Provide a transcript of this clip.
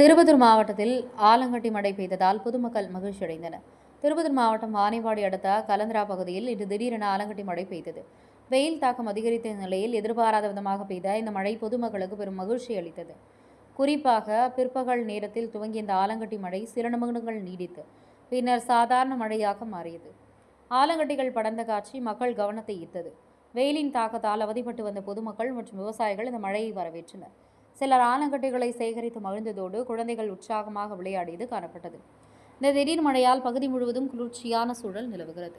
திருப்பத்தூர் மாவட்டத்தில் ஆலங்கட்டி மழை பெய்ததால் பொதுமக்கள் மகிழ்ச்சியடைந்தனர். திருப்பத்தூர் மாவட்டம் வாணிவாடி அடுத்த கலந்திரா பகுதியில் இன்று திடீரென ஆலங்கட்டி மழை பெய்தது. வெயில் தாக்கம் அதிகரித்த நிலையில் எதிர்பாராத விதமாக பெய்த இந்த மழை பொதுமக்களுக்கு பெரும் மகிழ்ச்சி அளித்தது. குறிப்பாக பிற்பகல் நேரத்தில் துவங்கிய இந்த ஆலங்கட்டி மழை சில நிமிடங்கள் நீடித்து பின்னர் சாதாரண மழையாக மாறியது. ஆலங்கட்டிகள் படர்ந்த காட்சி மக்கள் கவனத்தை ஈர்த்தது. வெயிலின் தாக்கத்தால் அவதிப்பட்டு வந்த பொதுமக்கள் மற்றும் விவசாயிகள் இந்த மழையை வரவேற்றனர். சிலர் ஆலங்கட்டிகளை சேகரித்து மகிழ்ந்ததோடு குழந்தைகள் உற்சாகமாக விளையாடியது காணப்பட்டது. இந்த திடீர் மழையால் பகுதி முழுவதும் குளிர்ச்சியான சூழல் நிலவுகிறது.